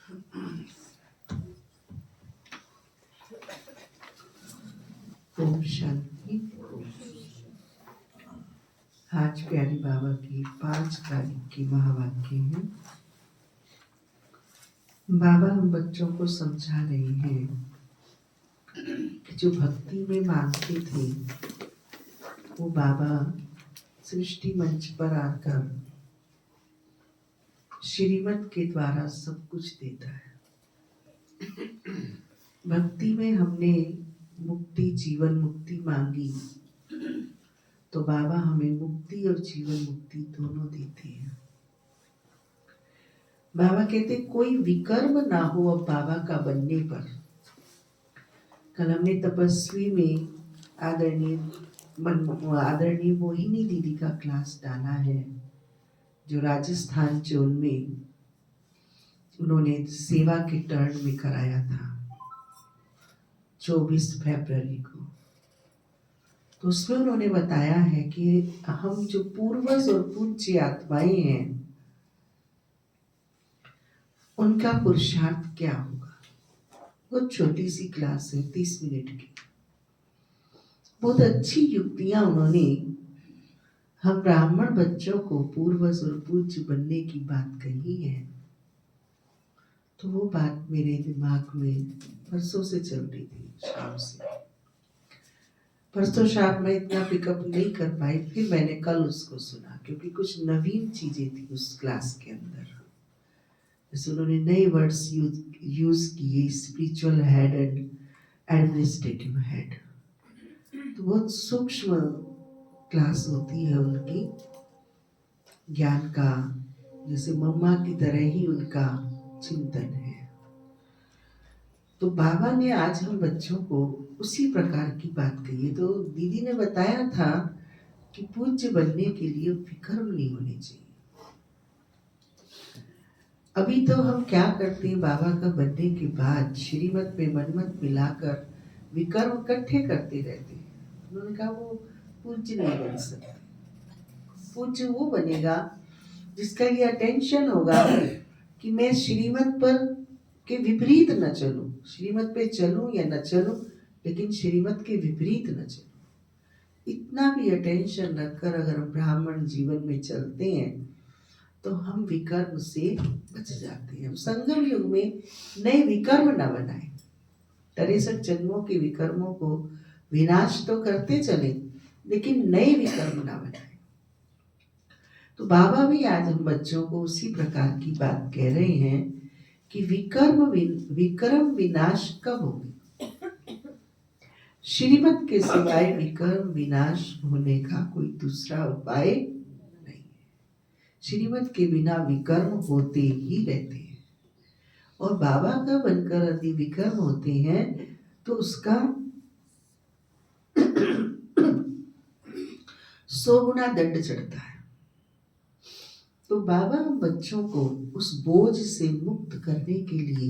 ओम शांति। आज प्यारी बाबा की 5 तारीख की महावाक्य है। बाबा हम बच्चों को समझा रहे हैं कि जो भक्ति में मांगते थे वो बाबा सृष्टि मंच पर आकर श्रीमत के द्वारा सब कुछ देता है। भक्ति में हमने मुक्ति, जीवन मुक्ति मांगी तो बाबा हमें मुक्ति और जीवन मुक्ति दोनों देते हैं। बाबा कहते कोई विकर्म ना हो अब बाबा का बनने पर। कल हमने तपस्वी में आदरणीय मोहिनी दीदी का क्लास डाला है, जो राजस्थान जोन में उन्होंने सेवा के टर्न में कराया था 24 फरवरी को। तो उसमें उन्होंने बताया है कि हम जो पूर्वज और पूज्य आत्माएं हैं उनका पुरुषार्थ क्या होगा। बहुत छोटी सी क्लास है, 30 मिनट की। बहुत अच्छी युक्तियां उन्होंने हम ब्राह्मण बच्चों को पूर्वज और पूज्य बनने की बात कही है। तो वो बात मेरे दिमाग में परसों से चल रही थी, शाम से। परसों शाम में इतना पिकअप नहीं कर पाई, फिर मैंने कल उसको सुना क्योंकि कुछ नवीन चीजें थी उस क्लास के अंदर। जैसे उन्होंने नए वर्ड्स यूज किए, spiritual head and administrative head. तो बहुत सूक्ष्म क्लास होती है उनकी ज्ञान का, जैसे मम्मा की तरह ही उनका चिंतन है। तो बाबा ने आज हम बच्चों को उसी प्रकार की बात कही है। तो दीदी ने बताया था कि पूज्य बनने के लिए विकर्म नहीं होने चाहिए। अभी तो हम क्या करते हैं, बाबा का बनने के बाद श्रीमत में मनमत मिलाकर विकर्म इकट्ठे करते रहते हैं। उन्होंने कहा वो पूज्य नहीं बन सकता। पूज्य वो बनेगा जिसका ये अटेंशन होगा कि मैं श्रीमत पर के विपरीत न चलूं। श्रीमत पे चलूं या न चलूं, लेकिन श्रीमत के विपरीत न चलूं। इतना भी अटेंशन रखकर अगर हम ब्राह्मण जीवन में चलते हैं तो हम विकर्म से बच जाते हैं। संगम युग में नए विकर्म न बनाए। 63 जन्मों के विकर्मों को विनाश तो करते चले, लेकिन नए विकर्म न बनाए। तो बाबा भी आज हम बच्चों को उसी प्रकार की बात कह रहे हैं कि विकर्म विनाश कब होगी। श्रीमत के सिवाय विकर्म विनाश होने का कोई दूसरा उपाय नहीं है। श्रीमत के बिना विकर्म होते ही रहते हैं, और बाबा का बनकर यदि विकर्म होते हैं तो उसका 100 गुना दंड चढ़ता है। तो बाबा हम बच्चों को उस बोझ से मुक्त करने के लिए,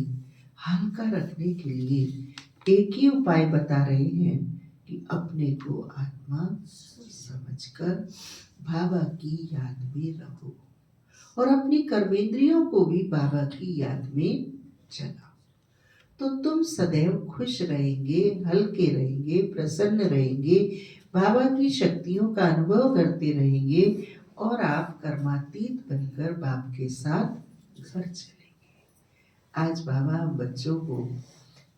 हल्का रखने के लिए एक ही उपाय बता रहे हैं कि अपने को आत्मा समझकर बाबा की याद में रहो और अपनी कर्मेंद्रियों को भी बाबा की याद में चलाओ। तो तुम सदैव खुश रहेंगे, हल्के रहेंगे, प्रसन्न रहेंगे, बाबा की शक्तियों का अनुभव करते रहेंगे और आप कर्मातीत बनकर बाप के साथ घर चलेंगे। आज बाबा हम बच्चों को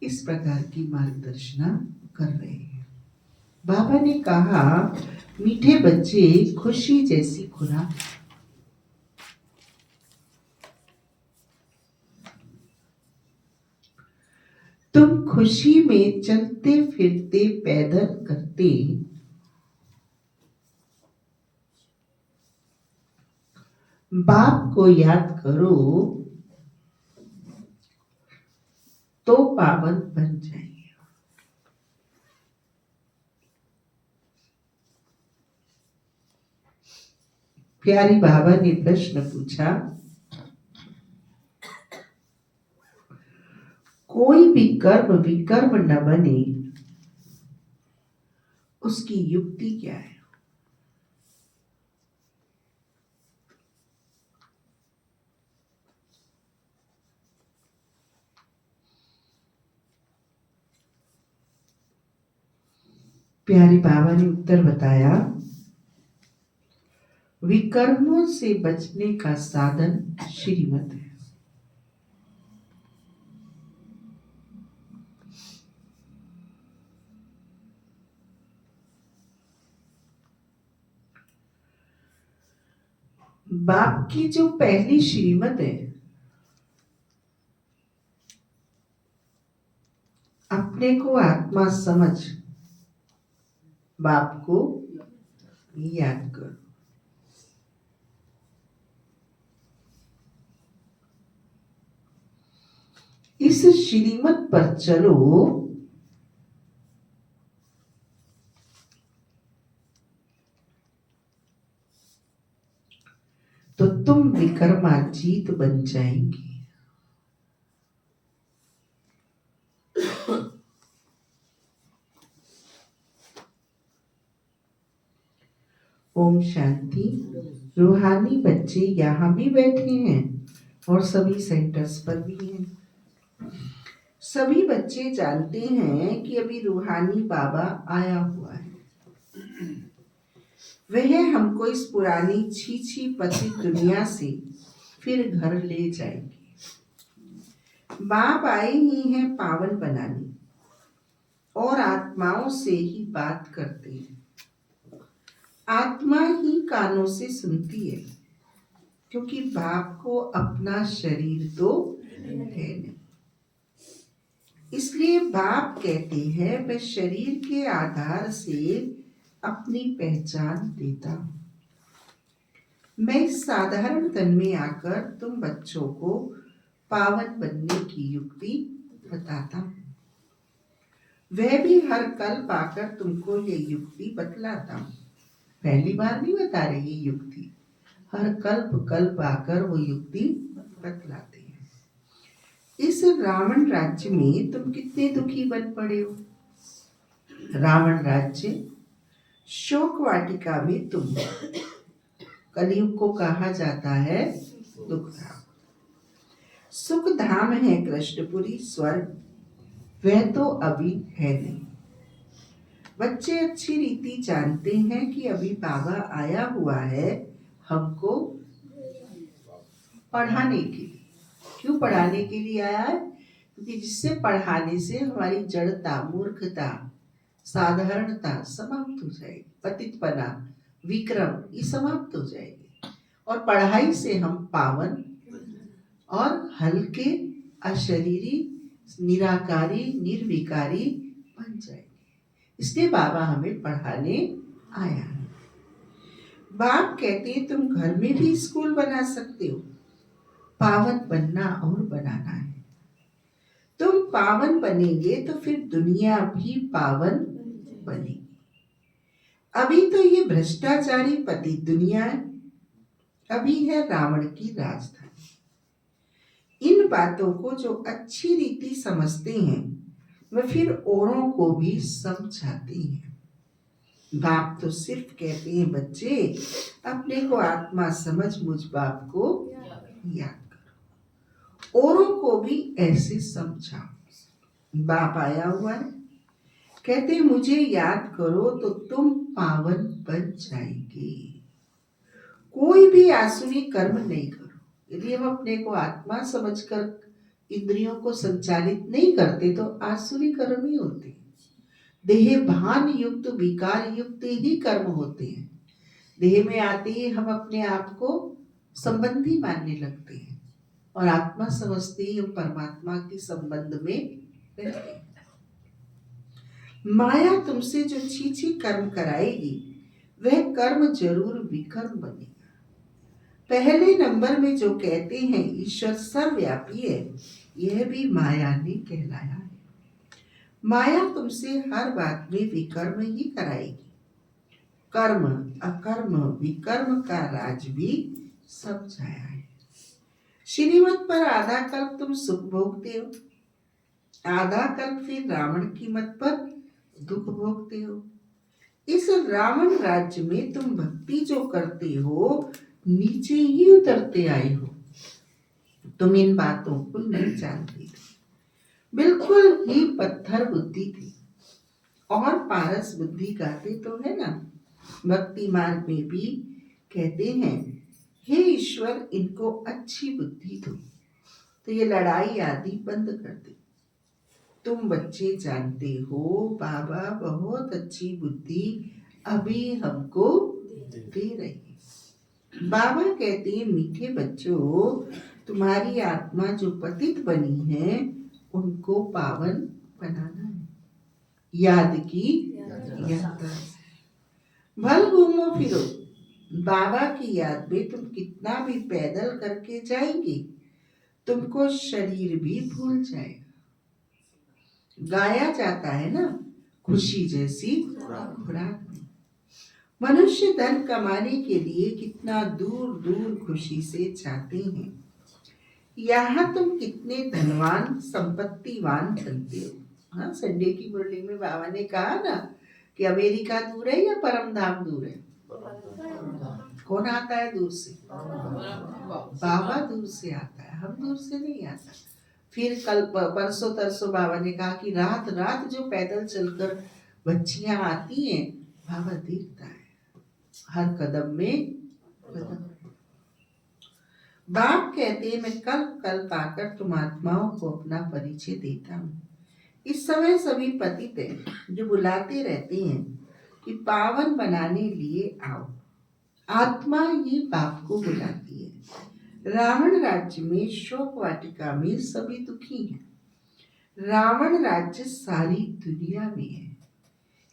इस प्रकार की मार्गदर्शना कर रहे हैं। बाबा ने कहा मीठे बच्चे खुशी जैसी खुराक। तुम खुशी में चलते फिरते पैदल करते बाप को याद करो तो पावन बन जाएंगे। प्यारी बाबा ने प्रश्न पूछा, कोई भी कर्म विकर्म न बने उसकी युक्ति क्या है। प्यारे बाबा ने उत्तर बताया, विकर्मों से बचने का साधन श्रीमत है। बाप की जो पहली श्रीमत है, अपने को आत्मा समझ बाप को याद करो। इस श्रीमत पर चलो तो तुम विकर्माजीत बन जाएंगी। ओम शांति। रूहानी बच्चे यहाँ भी बैठे हैं और सभी सेंटर्स पर भी हैं। सभी बच्चे जानते हैं कि अभी रूहानी बाबा आया हुआ है। वह हमको इस पुरानी छीछी पतित दुनिया से फिर घर ले जाएंगे। बाप आए ही हैं पावन बनाने और आत्माओं से ही बात करते हैं। आत्मा ही कानों से सुनती है, क्योंकि बाप को अपना शरीर तो है नहीं। इसलिए बाप कहते हैं, मैं शरीर के आधार से अपनी पहचान देता हूं। मैं इस साधारण तन में आकर तुम बच्चों को पावन बनने की युक्ति बताता हूं। वह भी हर कल्प आकर तुमको ये युक्ति बतलाता हूं। पहली बार नहीं बता रही ये युक्ति, हर कल्प आकर वो युक्ति बतलाते हैं। इस रावण राज्य में तुम कितने दुखी बन पड़े हो। रावण राज्य शोक वाटिका में तुम हो। कलयुग को कहा जाता है दुख धाम। सुख धाम है कृष्णपुरी स्वर्ग, वह तो अभी है नहीं। बच्चे अच्छी रीति जानते हैं कि अभी बाबा आया हुआ है हमको पढ़ाने के लिए। क्यों पढ़ाने के लिए आया है? क्योंकि जिससे पढ़ाने से हमारी जड़ता, मूर्खता, साधारणता समाप्त हो जाएगी। पतितपना, विक्रम ये समाप्त हो जाएगी और पढ़ाई से हम पावन और हल्के, अशरीरी, निराकारी, निर्विकारी बन जाएंगे। इसलिए बाबा हमें पढ़ाने आया है। बाप कहते हैं तुम घर में भी स्कूल बना सकते हो। पावन बनना और बनाना है। तुम पावन बनेंगे तो फिर दुनिया भी पावन बनेगी। अभी तो ये भ्रष्टाचारी पति दुनिया है, अभी है रावण की राजधानी। इन बातों को जो अच्छी रीति समझते हैं वह फिर औरों को भी समझाते हैं। बाप तो सिर्फ कहते हैं, बच्चे अपने को आत्मा समझ मुझ बाप को याद करो, औरों को भी ऐसे समझाओ। बाप आया हुआ है, कहते मुझे याद करो तो तुम पावन बन जाएंगे। कोई भी आसुरी कर्म नहीं करो। यदि हम अपने को आत्मा समझकर इंद्रियों को संचालित नहीं करते तो आसुरी कर्म ही होते हैं। देह भान युक्त, विकार युक्त ही कर्म होते हैं। देह में आते ही हम अपने आप को संबंधी मानने लगते हैं और आत्मा समझते ही हम परमात्मा के संबंध में रहते हैं। माया तुमसे जो छीछी कर्म कराएगी वह कर्म जरूर विकर्म बनेगा। पहले नंबर में जो कहते हैं ईश्वर सर्वव्यापी है, यह भी माया ने कहलाया है। माया तुमसे हर बात में विकर्म ही कराएगी। कर्म, अकर्म, विकर्म का राज भी समझाया है। श्रीमत पर आधा कल्प तुम सुख भोगते हो, आधा कल्प फिर रावण की मत पर दुख भोगते हो। इस रावण राज्य में तुम भक्ति जो करते हो नीचे ही उतरते आए हो। तुम इन बातों को नहीं जानते थे, बिल्कुल ही पत्थर बुद्धि थी और पारस बुद्धि गाते तो है ना। भक्ति मार्ग में भी कहते हैं, हे ईश्वर इनको अच्छी बुद्धि दो, तो ये लड़ाई आदि बंद कर दे। तुम बच्चे जानते हो बाबा बहुत अच्छी बुद्धि अभी हमको दे रही है। बाबा कहते हैं, मीठे बच्चों, तुम्हारी आत्मा जो पतित बनी है उनको पावन बनाना है। याद की यात्रा से भल घूमो फिरो। बाबा की याद में तुम कितना भी पैदल करके जाएंगे, तुमको शरीर भी भूल जाएगा। गाया जाता है ना, खुशी जैसी खुराक में। मनुष्य धन कमाने के लिए कितना दूर दूर खुशी से जाते हैं। यहाँ तुम कितने धनवान संपत्तिवान बनते हो। हाँ, संडे की मुरली में बाबा ने कहा ना कि अमेरिका दूर है या परम धाम दूर है। कौन आता है दूर से? बाबा दूर से आता है, हम दूर से नहीं आता। फिर कल परसों तरसों बाबा ने कहा कि रात रात जो पैदल चलकर बच्चियां आती हैं, बाबा देखता है हर कदम में कदम। बाप कहते हैं, मैं कल कल पाकर तुम आत्माओं को अपना परिचय देता हूँ। इस समय सभी पतित हैं जो बुलाते रहते हैं कि पावन बनाने लिए आओ। आत्मा ही बाप को बुलाती है। रावण राज्य में शोक वाटिका में सभी दुखी हैं। रावण राज्य सारी दुनिया में है।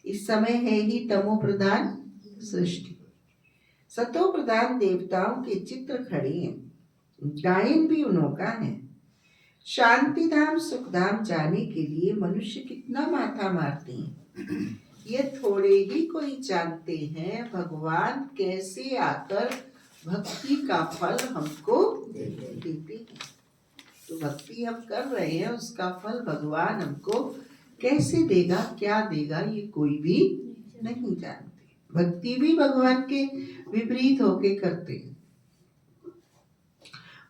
इस समय है ही तमो प्रधान सृष्टि। सतो प्रधान देवताओं के चित्र खड़े हैं। गायन भी उन्हों का है। शांति धाम सुख धाम जाने के लिए मनुष्य कितना माथा मारते हैं। ये थोड़े ही कोई जानते हैं भगवान कैसे आकर भक्ति का फल हमको देते हैं। तो भक्ति हम कर रहे हैं, उसका फल भगवान हमको कैसे देगा, क्या देगा, ये कोई भी नहीं जानते। भक्ति भी भगवान के विपरीत होके करते हैं।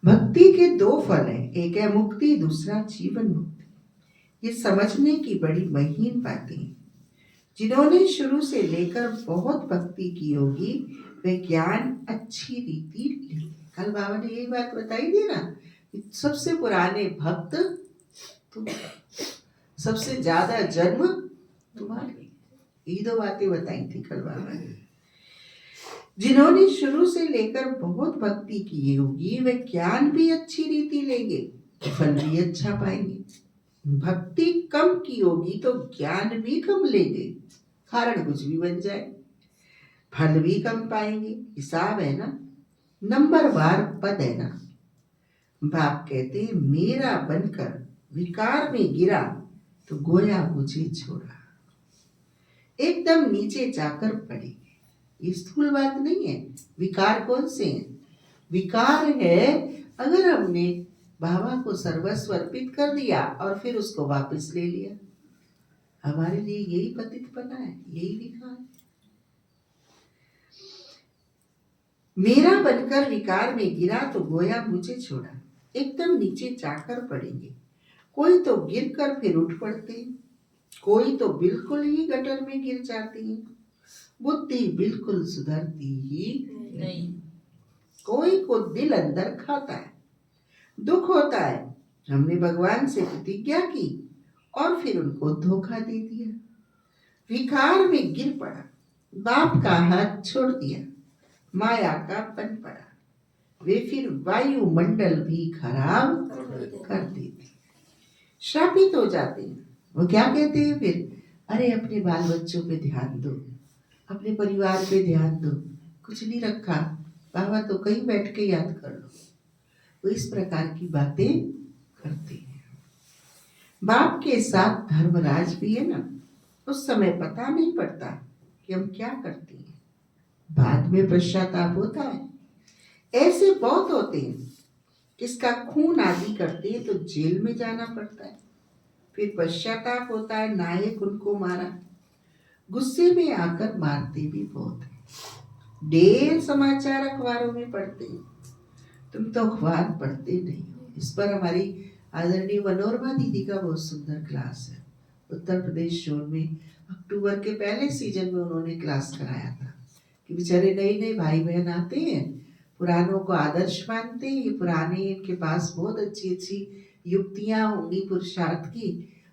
भक्ति के दो फल हैं, एक है मुक्ति, दूसरा जीवन मुक्ति। ये समझने की बड़ी महीन बातें हैं। जिन्होंने शुरू से लेकर बहुत भक्ति की होगी वे ज्ञान अच्छी रीति लेंगे। कल बाबा ने यही बात बताई थी ना, सबसे पुराने भक्त तुम, सबसे ज्यादा जन्म तुम्हारे। ये दो बातें बताई थी कल बाबा ने। जिन्होंने शुरू से लेकर बहुत भक्ति की होगी वे ज्ञान भी अच्छी रीति लेंगे, फल भी अच्छा पाएंगे। भक्ति कम की होगी तो ज्ञान भी कम लेंगे, कारण कुछ भी बन जाए, फल भी कम पाएंगे। हिसाब है ना, नंबरवार पद है ना। बाप कहते हैं, मेरा बनकर विकार में गिरा तो गोया मुझे छोड़ा। एकदम नीचे जाकर पड़ेंगे। ये स्थूल बात नहीं है। विकार कौन से हैं? विकार है अगर हमने बाबा को सर्वस्व अर्पित कर दिया और फिर उसको वापस ले लिया। हमारे लिए यही पतितपना है, यही विकार है। मेरा बनकर विकार में गिरा तो गोया मुझे छोड़ा। एकदम नीचे जाकर पड़ेंगे। कोई तो गिर कर फिर उठ पड़ते हैं, कोई तो बिल्कुल ही गटर में गिर जाते हैं। बुद्धि बिल्कुल सुधरती ही नहीं। कोई को दिल अंदर खाता है, दुख होता है। हमने भगवान से प्रतिज्ञा की और फिर उनको धोखा दे दिया। विकार में गिर पड़ा, बाप का हाथ छोड़ दिया, माया का बन पड़ा। वे फिर वायुमंडल भी खराब कर देते, श्रापित हो जाते हैं। वो क्या कहते हैं फिर, अरे अपने बाल बच्चों पे ध्यान दो, अपने परिवार पे ध्यान दो, कुछ नहीं रखा, बाबा तो कहीं बैठ के याद कर लो। वो इस प्रकार की बातें करते हैं। बाप के साथ धर्मराज भी है ना, उस समय पता नहीं पड़ता कि हम क्या करते हैं, बाद में पश्चाताप होता है। ऐसे बहुत होते हैं, किसका खून आदि करते हैं तो जेल में जाना पड़ता है, फिर पश्चाताप होता है, नायक उनको मारा। गुस्से में आकर मारते भी बहुत है। ढेर समाचार अखबारों में पढ़ते हैं, तुम तो अखबार पढ़ते नहीं हो। इस पर हमारी आदरणीय मनोरमा दीदी का बहुत सुंदर क्लास है, उत्तर प्रदेश जोन में अक्टूबर के पहले सीजन में उन्होंने क्लास कराया था कि बेचारे नए नए भाई बहन आते हैं, पुरानों को आदर्श मानते हैं, ये पुराने इनके पास बहुत अच्छी अच्छी युक्तियां होंगी पुरुषार्थ की,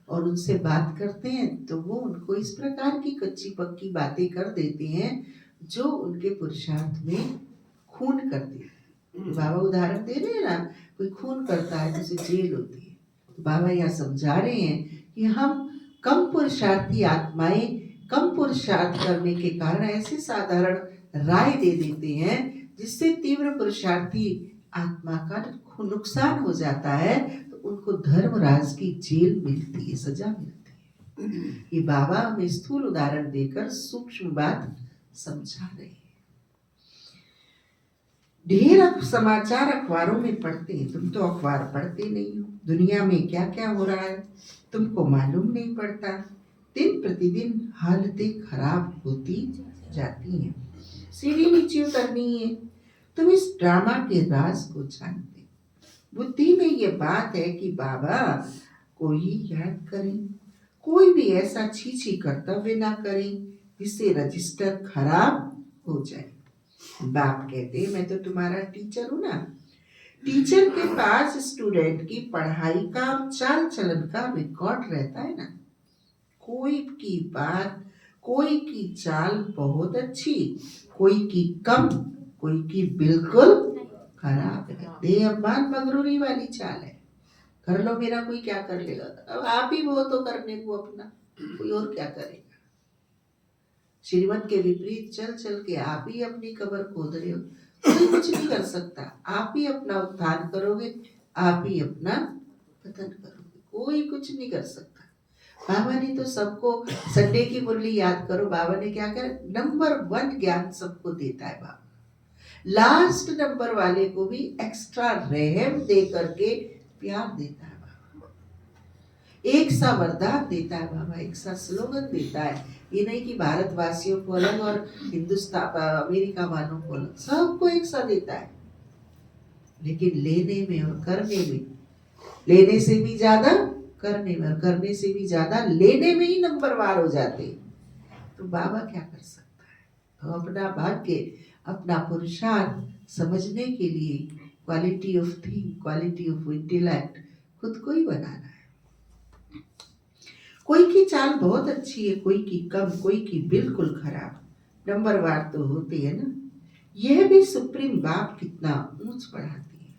और उनसे बात करते हैं तो वो उनको इस प्रकार की कच्ची पक्की बातें कर देते हैं जो उनके पुरुषार्थ में खून कर देते हैं। बाबा उदाहरण दे रहे हैं ना, कोई खून करता है तो उसे जेल होती है। तो बाबा यह समझा रहे हैं कि हम कम पुरुषार्थी आत्माएं कम पुरुषार्थ करने के कारण ऐसे साधारण राय दे देते हैं जिससे तीव्र पुरुषार्थी आत्मा का नुकसान हो जाता है, तो उनको धर्मराज की जेल मिलती है, सजा मिलती है। ये बाबा हमें स्थूल उदाहरण देकर सूक्ष्म बात समझा रहे हैं। ढेर समाचार अखबारों में पढ़ते हैं, तुम तो अखबार पढ़ते नहीं हो, दुनिया में क्या क्या हो रहा है तुमको मालूम नहीं पड़ता। दिन प्रतिदिन हालतें खराब होती जाती हैं, सीढ़ी नीचे उतरनी है। तुम इस ड्रामा के राज को जानते, बुद्धि में ये बात है कि बाबा कोई याद करें, कोई भी ऐसा छीछी कर्तव्य ना करें जिससे रजिस्टर खराब हो जाए। बाप कहते मैं तो तुम्हारा टीचर हूं ना, टीचर के पास स्टूडेंट की पढ़ाई का चाल चलन का रिकॉर्ड रहता है ना। कोई की बात, कोई की चाल बहुत अच्छी, कोई की कम, कोई की बिल्कुल खराब है। देह अभिमान मगरूरी वाली चाल है, कर लो मेरा कोई क्या कर लेगा, अब आप ही वो तो करने को अपना, कोई और क्या करेगा। श्रीमत के विपरीत चल चल के आप ही अपनी कब्र खोद रहे हो, कोई कुछ नहीं कर सकता। आप ही अपना उत्थान करोगे, आप ही अपना पतन करोगे, कोई कुछ नहीं कर सकता। बाबा ने तो सबको, संडे की मुरली याद करो, बाबा ने क्या कहा, नंबर 1 ज्ञान सबको देता है बाबा, लास्ट नंबर वाले को भी एक्स्ट्रा रहम दे करके प्यार देता है बाबा, एक सा वरदान देता है बाबा, एक सा स्लोगन देता है। ये नहीं कि भारतवासियों को अलग और हिंदुस्तान अमेरिका वालों को अलग, सबको एक सा देता है। लेकिन लेने में और करने में, लेने से भी ज्यादा करने में और करने से भी ज्यादा लेने में ही नंबरवार हो जाते। तो बाबा क्या कर सकता है, तो अपना भाग्य, अपना पुरुषार्थ समझने के लिए quality of think, quality of intellect खुद को ही बनाना है। कोई की चाल बहुत अच्छी है, कोई की कम, कोई की बिल्कुल खराब, नंबरवार तो होती है ना। यह भी सुप्रीम बाप कितना ऊंच पढ़ाती है,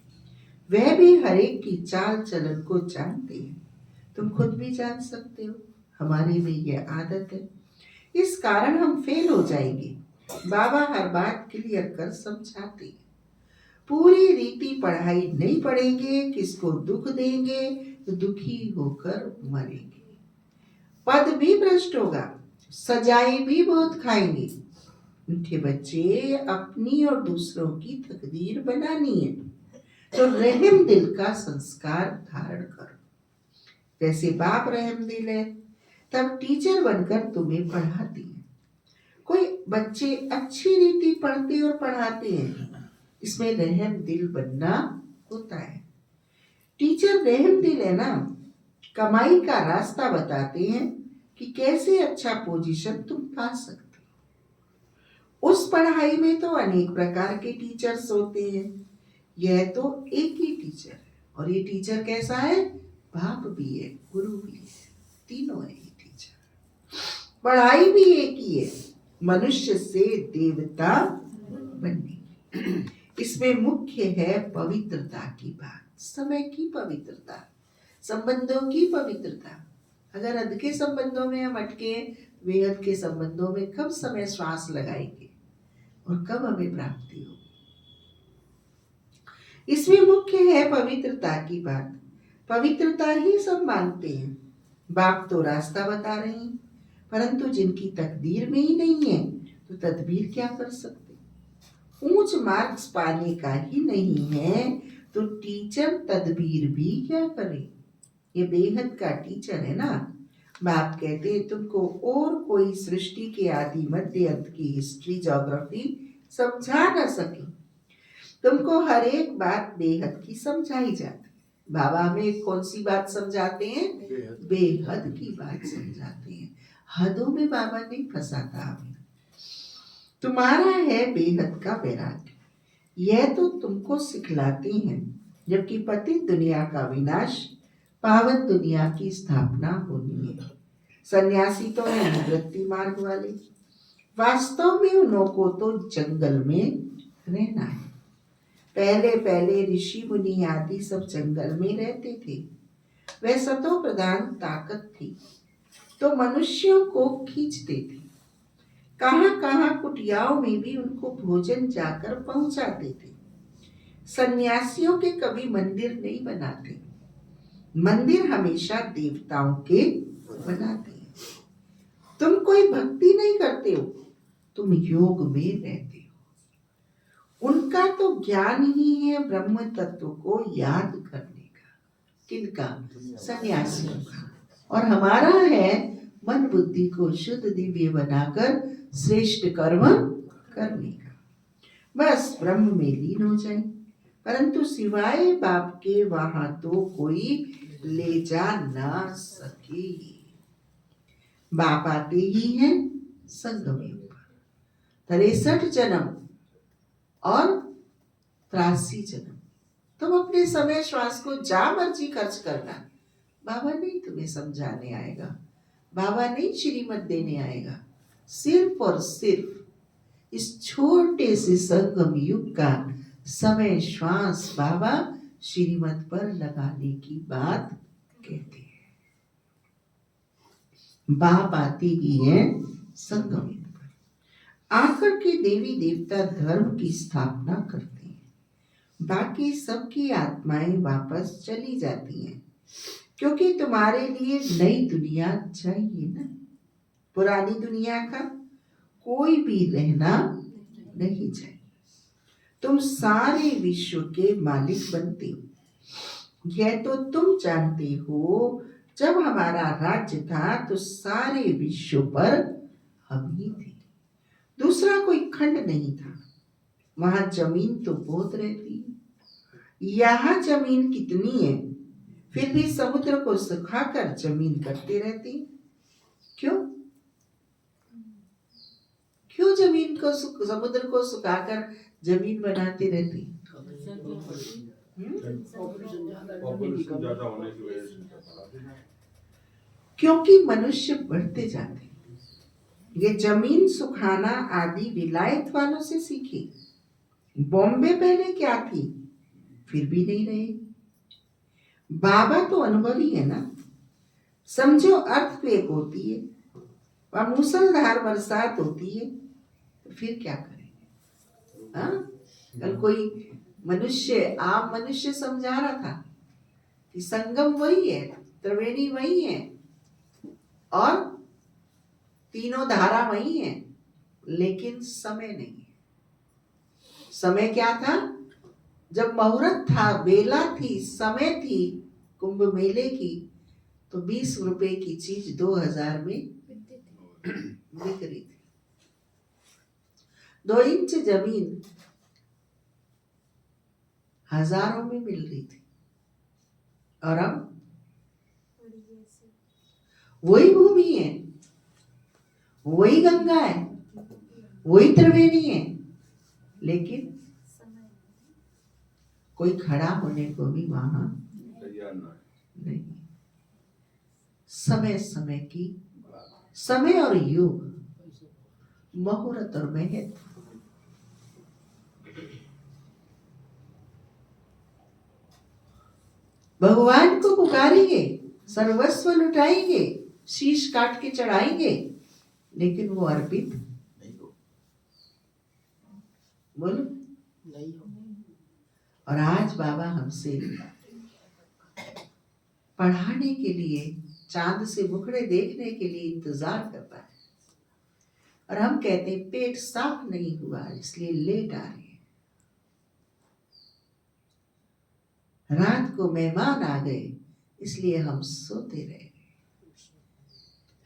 वह भी हर एक की चाल चलन को जानते हैं। तुम खुद भी जान सकते हो, हमारे में यह आदत है, इस कारण हम फेल हो जाएंगे। बाबा हर बात क्लियर कर समझाते हैं, पूरी रीति पढ़ाई नहीं पढ़ेंगे, किसको दुख देंगे तो दुखी होकर मरेंगे। पद भी भ्रष्ट होगा, सजाएं भी बहुत खाएंगे। मीठे बच्चे, अपनी और दूसरों की तकदीर बनानी है तो रहम दिल का संस्कार धारण करो। जैसे बाप रहम दिल है, तब टीचर बनकर तुम्हें पढ़ाती है। कोई बच्चे अच्छी रीति पढ़ते और पढ़ाते हैं, इसमें रहम दिल बनना होता है। टीचर रहम दिल है ना, कमाई का रास्ता बताते हैं कि कैसे अच्छा पोजीशन तुम पा सकते हो। उस पढ़ाई में तो अनेक प्रकार के टीचर्स होते हैं, यह तो एक ही टीचर है, और ये टीचर कैसा है, बाप भी है, गुरु भी है, तीनों है ये टीचर। पढ़ाई भी एक ही है, मनुष्य से देवता बनने। इसमें मुख्य है पवित्रता की बात, समय की पवित्रता, संबंधों की पवित्रता। अगर अध के संबंधों में हम अटके, बेहद के संबंधों में कब समय श्वास लगाएंगे और कब हमें प्राप्ति होगी। इसमें मुख्य है पवित्रता की बात, पवित्रता ही सब मानते हैं। बाप तो रास्ता बता रहे हैं, परंतु जिनकी तकदीर में ही नहीं है तो तदबीर क्या कर सकते। ऊंच मार्क्स पाने का ही नहीं है तो टीचर तदबीर भी क्या करे। ये बेहद का टीचर है ना। बाप कहते हैं तुमको और कोई सृष्टि के आदि मध्य अंत की हिस्ट्री ज्योग्राफी समझा ना सके, तुमको हर एक बात बेहद की समझाई जाती, बाबा हमें कौन सी बात समझाते हैं? बेहद की बात समझाते हैं। हदों में बाबा नहीं फंसाता हमें। तुम्हारा है बेहद का वैराग्य, यह तो तुमको सिखलाती हैं, जबकि पतित दुनिया का विनाश, पावन दुनिया की स्थापना होनी है। सन्यासी तो है निवृत्ति मार्ग वाले, वास्तव में उन्हों को तो जंगल में रहना है। पहले पहले ऋषि मुनि आदि सब जंगल में रहते थे। वह सतो प्रधान ताकत थी तो मनुष्यों को खींचते थे। कहां कहां कुटियाओं में भी उनको भोजन जाकर पहुंचाते थे। सन्यासियों के कभी मंदिर नहीं बनाते, मंदिर हमेशा देवताओं के बनाते हैं। तुम कोई भक्ति नहीं करते हो, तुम योग में रहते हो। उनका तो ज्ञान ही है ब्रह्म तत्व को याद करने का। किनका? सन्यासियों का। और हमारा है मन बुद्धि को शुद्ध दिव्य बनाकर श्रेष्ठ कर्म करने का। बस ब्रह्म में लीन हो जाए, परंतु सिवाय बाप के वहां तो कोई ले जा ना सके। बाप आते ही हैं संगम युग पर, 63 जन्म और 83 जन्म। तुम अपने समय श्वास को जा मर्जी खर्च करना, बाबा नहीं तुम्हें समझाने आएगा, बाबा नहीं श्रीमत देने आएगा। सिर्फ और सिर्फ इस छोटे से संगम युग का समय श्वास बाबा श्रीमत पर लगाने की बात कहते हैं। बाप आते ही है संगम युग पर, आकर के देवी देवता धर्म की स्थापना करते हैं। बाकी सबकी आत्माएं वापस चली जाती हैं, क्योंकि तुम्हारे लिए नई दुनिया चाहिए ना। पुरानी दुनिया का कोई भी रहना नहीं चाहिए। तुम सारे विश्व के मालिक बनते हो, यह तो तुम जानते हो। जब हमारा राज्य था तो सारे विश्व पर हम ही थे, दूसरा कोई खंड नहीं था। वहां जमीन तो बहुत रहती है, यहाँ जमीन कितनी है, फिर भी समुद्र को सुखाकर जमीन करते रहती। क्यों? क्यों जमीन को समुद्र को सुखाकर जमीन बनाते रहती? क्योंकि मनुष्य बढ़ते जाते। ये जमीन सुखाना आदि विलायत वालों से सीखी। बॉम्बे पहले क्या थी, फिर भी नहीं रहे। बाबा तो अनुभवी है ना। समझो अर्थक्वेक होती है और मूसलधार बरसात होती है, तो फिर क्या करेंगे? हाँ, कल कोई मनुष्य, आम मनुष्य समझा रहा था कि संगम वही है, त्रिवेणी वही है और तीनों धारा वही है, लेकिन समय नहीं है। समय क्या था? जब मुहूर्त था, बेला थी, समय थी कुंभ मेले की, तो 20 रुपए की चीज 2000 में बिक रही थी। 2 इंच जमीन हजारों में मिल रही थी। और अब वही भूमि है, वही गंगा है, वही त्रिवेणी है, लेकिन कोई खड़ा होने को भी वहां नहीं। समय समय की, समय और युग, मुहूर्त और महत्व। भगवान को पुकारेंगे, सर्वस्व लुटाएंगे, शीश काट के चढ़ाएंगे, लेकिन वो अर्पित नहीं हो। बोलो नहीं हो। और आज बाबा हमसे पढ़ाने के लिए, चांद से मुखड़े देखने के लिए इंतजार करता है, और हम कहते हैं पेट साफ नहीं हुआ इसलिए लेट आ रहे हैं। रात को मेहमान आ गए इसलिए हम सोते रहे।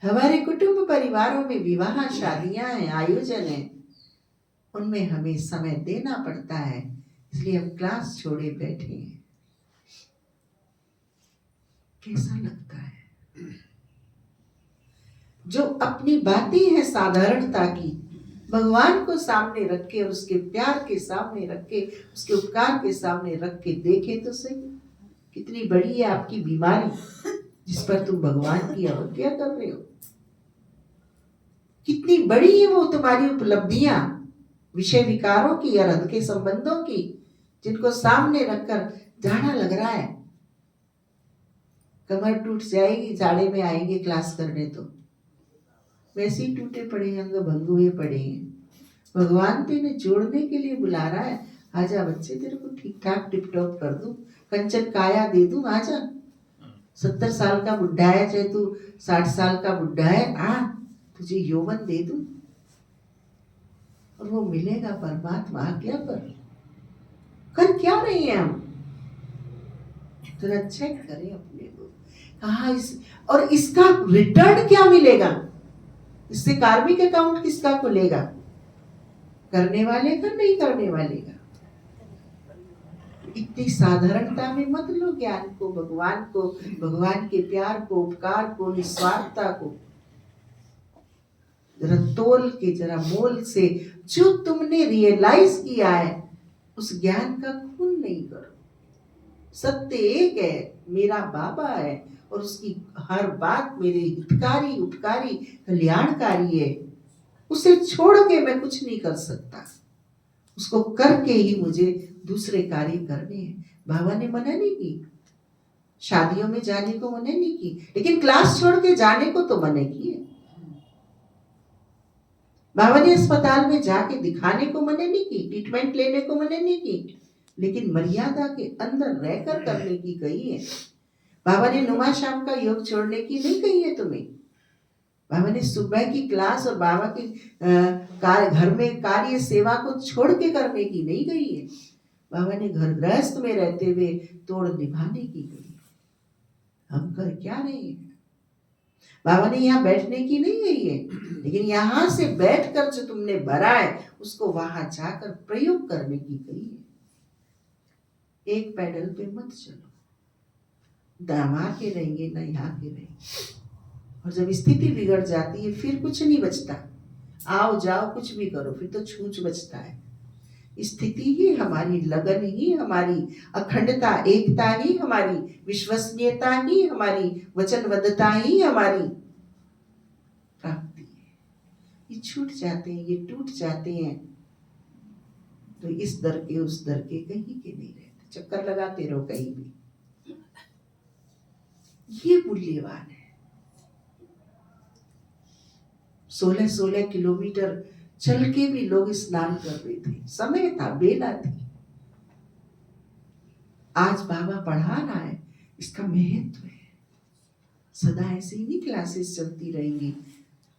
हमारे कुटुंब परिवारों में विवाह, शादियां हैं, आयोजन है, उनमें हमें समय देना पड़ता है, इसलिए हम क्लास छोड़े बैठे हैं। कैसा लगता है? जो अपनी बातें हैं साधारणता की, भगवान को सामने रख के और उसके प्यार के सामने रख के, उसके उपकार के सामने रख के देखे तो सही, कितनी बड़ी है आपकी बीमारी जिस पर तुम भगवान की अवज्ञा कर रहे हो। कितनी बड़ी है वो तुम्हारी उपलब्धियां विषय विकारों की और हद के संबंधों की, जिनको सामने रखकर जाना लग रहा है। कमर टूट जाएगी, जाड़े में आएंगे क्लास करने तो वैसे ही टूटे पड़े, अंग भंग हुए पड़े हैं। भगवान तो इन्हें जोड़ने के लिए बुला रहा है। आजा बच्चे, तेरे को ठीक ठाक टिप टॉप कर दूं, कंचन काया दे दूं, आजा। 70 साल का बुढ़ा है, चाहे तू 60 साल का बुढ़ा है, आ तुझे यौवन दे दूं। और वो मिलेगा परमात्मा आज्ञा पर। कर क्या रहे हैं हम? तो चेक करें अपने को, कहा और इसका रिटर्न क्या मिलेगा? इससे कार्मिक अकाउंट किसका खुलेगा? करने वाले का, नहीं करने वाले का? इतनी साधारणता में मत लो ज्ञान को, भगवान को, भगवान के प्यार को, उपकार को, निस्वार्थता को। जरा तोल के, जरा मोल से जो तुमने रियलाइज किया है उस ज्ञान का खून नहीं करो। सत्य एक है, मेरा बाबा है और उसकी हर बात मेरे हितकारी, उपकारी, कल्याणकारी है। उसे छोड़ के मैं कुछ नहीं कर सकता, उसको करके ही मुझे दूसरे कार्य करने हैं। बाबा ने मना नहीं की, शादियों में जाने को मना नहीं की, लेकिन क्लास छोड़ के जाने को तो मना किए। बाबा ने अस्पताल में जाके दिखाने को मना नहीं की, ट्रीटमेंट लेने को मना नहीं की, लेकिन मर्यादा के अंदर रहकर करने की कही है। बाबा ने नुमा शाम का योग छोड़ने की नहीं कही है तुम्हें। बाबा ने सुबह की क्लास और बाबा की घर में कार्य सेवा को छोड़ के करने की नहीं कही है। बाबा ने घर गृहस्थ में रहते हुए तोड़ निभाने की कही। हम कर क्या रहे हैं? बाबा ने यहाँ बैठने की नहीं कही है, लेकिन यहाँ से बैठकर जो तुमने भरा है उसको वहां जाकर प्रयोग करने की कही है। एक पैडल पे मत चलो, दामा के रहेंगे ना यहाँ के रहेंगे। और जब स्थिति बिगड़ जाती है फिर कुछ नहीं बचता, आओ जाओ कुछ भी करो, फिर तो छूछ बचता है। स्थिति ही हमारी, लगन ही हमारी, अखंडता एकता ही हमारी, विश्वसनीयता ही हमारी, वचनबद्धता ही हमारी प्राप्ति है। ये छूट जाते हैं, ये टूट जाते हैं तो इस दर के उस दर के कहीं के नहीं रहते, चक्कर लगाते रहो कहीं भी। ये मूल्यवान है। 16-16 किलोमीटर चल के भी लोग स्नान कर रहे थे, समय था, बेला थी। आज बाबा पढ़ा रहा है, इसका महत्व है। सदा ऐसे ही नहीं क्लासेस चलती रहेंगी।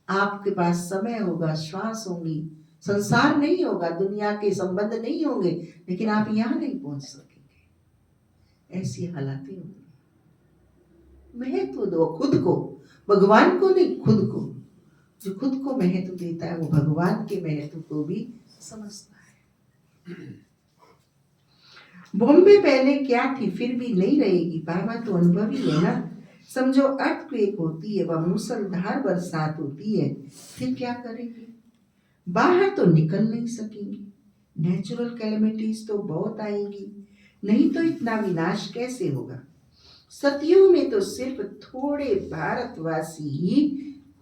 आपके पास समय होगा, श्वास होंगी, संसार नहीं होगा, दुनिया के संबंध नहीं होंगे, लेकिन आप यहाँ नहीं पहुंच सकेंगे। ऐसी हालातें होंगी। महत्व दो खुद को, भगवान को नहीं, खुद को। जो खुद को महत्व देता है वो भगवान के महत्व को भी समझता है। बॉम्बे पहले क्या थी फिर भी नहीं रहेगी। बाबा तो अनुभवी है ना। समझो अर्थक्वेक होती है, वह मूसलधार बरसात होती है, फिर क्या करेंगे? बाहर तो निकल नहीं सकेंगे। नेचुरल कैलेमिटीज तो बहुत आएंगी, नहीं तो इतना विनाश कैसे होगा? सतयुग में तो सिर्फ थोड़े भारतवासी ही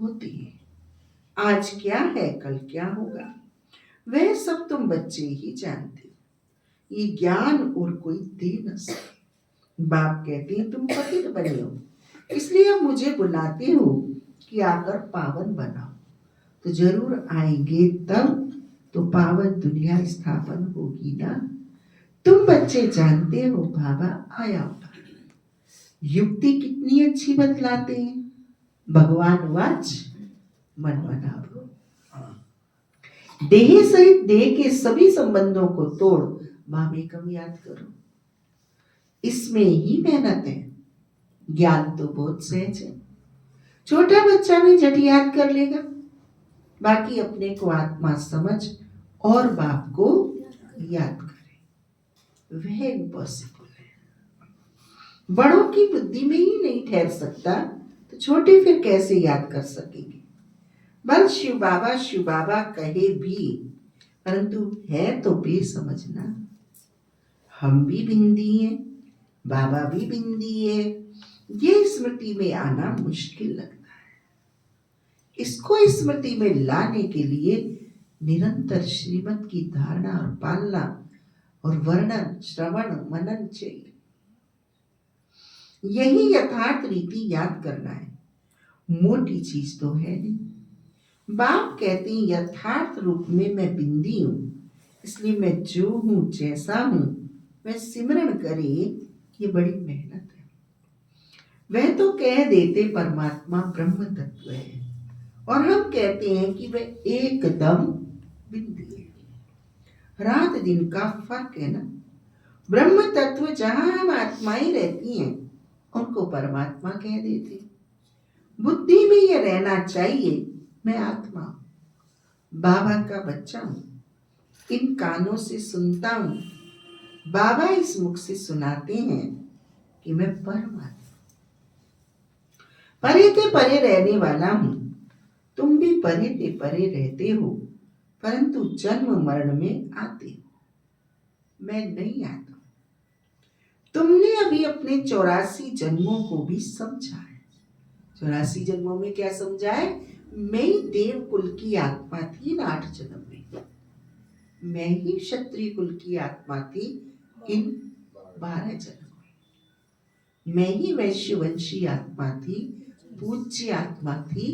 होते हैं। आज क्या है कल क्या होगा वह सब तुम बच्चे ही जानते हो। ये ज्ञान और कोई दे न सके। बाप कहते हैं तुम पतित बने हो, इसलिए अब मुझे बुलाते हो कि आकर पावन बनाओ। तो जरूर आएंगे तब तो पावन दुनिया स्थापन होगी ना। तुम बच्चे जानते हो बाबा आया होगा। युक्ति कितनी अच्छी बतलाते हैं। भगवान वाच मन बनाओ। देह सहित देह के सभी संबंधों को तोड़ मामेकम याद करो। इसमें ही मेहनत है। ज्ञान तो बहुत सहज है, छोटा बच्चा भी झट याद कर लेगा। बाकी अपने को आत्मा समझ और बाप को याद करे, वह इम्पॉसिबल है। बड़ों की बुद्धि में ही नहीं ठहर सकता तो छोटे फिर कैसे याद कर सकेंगे। बल शिव बाबा कहे भी, परंतु है तो बेसमझना। हम भी बिंदी हैं, बाबा भी बिंदी है, ये स्मृति में आना मुश्किल लगता है। इसको स्मृति में लाने के लिए निरंतर श्रीमत की धारणा और पालना और वर्णन श्रवण मनन चाहिए। यही यथार्थ रीति याद करना है, मोटी चीज तो है नहीं। बाप कहते हैं यथार्थ रूप में मैं बिंदी हूं, इसलिए मैं जो हूं जैसा हूं मैं सिमरण करे, ये बड़ी मेहनत है। वह तो कह देते परमात्मा ब्रह्म तत्व है और हम कहते हैं कि वह एकदम बिंदी है। रात दिन का फर्क है ना। ब्रह्म तत्व जहां हम आत्माएं रहती हैं उनको परमात्मा कह देते। बुद्धि में यह रहना चाहिए मैं आत्मा हूं, बाबा का बच्चा हूं, इन कानों से सुनता हूं, बाबा इस मुख से सुनाते हैं कि मैं परमात्मा परे के परे रहने वाला हूं। तुम भी परे के परे रहते हो, परंतु जन्म मरण में आते हो, मैं नहीं आता। तुमने अभी अपने 84 जन्मों को भी समझा है। 84 जन्मों में क्या समझा है? मैं ही देव कुल की आत्मा थी इन 8 जन्म में, मैं ही क्षत्रिय कुल की आत्मा थी इन 12 जन्म में, मैं ही वैश्यवंशी आत्मा थी, पूज्य आत्मा थी